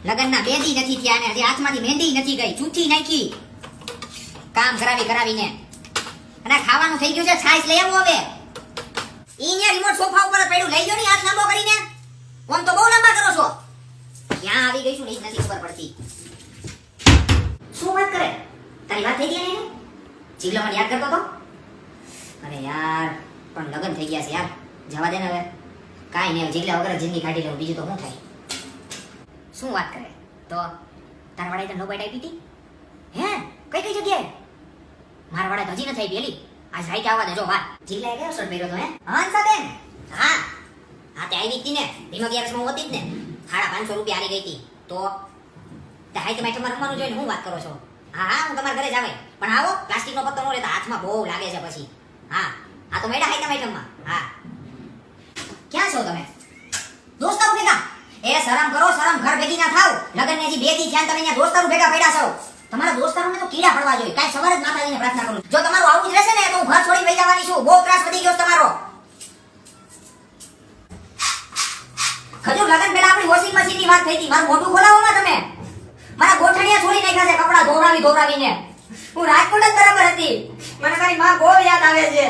લગનના બેદી નથી થયા ને હજી હાથમાંથી મહેંદી નથી ગઈ, ચૂંથી નાખી કામ કરાવીને. અને ખાવાનું થઈ ગયું છે, છાશ લઈ આવો હવે. ઈને રિમોટ સોફા ઉપર જ પડ્યું, લઈ ગયો ને હાથ લાંબો કરીને. ઓમ તો બહુ લાંબા કરો છો. ક્યાં આવી ગઈ છું એ જ નથી ખબર પડતી. શું વાત કરે? તારી વાત થઈ ગઈ ને? જીગલો મને યાદ કરતો તો? અરે યાર, પણ લગન થઈ ગયા છે યાર, જવા દે ને હવે. કાઈ નહીં, જીગલા વગર જિંદગી કાઢી લઉં, બીજું તો શું થાય. શું વાત કરે? તો તારા વાળાએ તો નો બાઈટ આપી હતી? હે? કઈ જગ્યાએ? મારા વાળા તો હજી નથી આવી પેલી. આજ રાઈટ આવવા દેજો વાત. જીગલાએ કયો શર્ટ પહેર્યો તો હે? હંસાબેન. હા તે આવી હતી ને, ધીમો ગેરસમાં હોતી જ ને. 550 રૂપિયા આલી ગઈ હતી. તો તે હાઈ તમે તમારે રમવાનું જોઈને હું વાત કરો છો? હા હું તમારા ઘરે જ આવે, પણ આવો પ્લાસ્ટિકનો પત્તો ન લેતા, હાથમાં બહુ લાગે છે પછી. હા તો મેડા હાઈ તમે આઈટમમાં. હા ક્યાં છો તમે? દોસ્તારો ભેગા? એ શરમ કરો, શરમ, ઘર ભેગી ના થાવ. લગન ને હજી 2 દી થયા તમે અહીંયા દોસ્તારો ભેગા પડ્યા છો. તમારા દોસ્તારોને તો કીડા પડવા જોઈએ. કાઈ સવારે જ માતાજીને પ્રાર્થના કરું. જો તમારું આવું જ રહેશે ને તો હું ઘર છોડી વઈ જવાની છું. બહુ ત્રાસ વધી ગયો તમારો. ખજૂર, લગન પહેલા આપણી વોશિંગ મશીનની વાત થઈ હતી. મારું મોઢું ખોલાવો ને તમે. મારા ગોઠણિયા છોડી નાખ્યા છે કપડા ધોરાવીને. હું રાજકોટ જ બરાબર હતી. મને મારી માં બહુ યાદ આવે છે.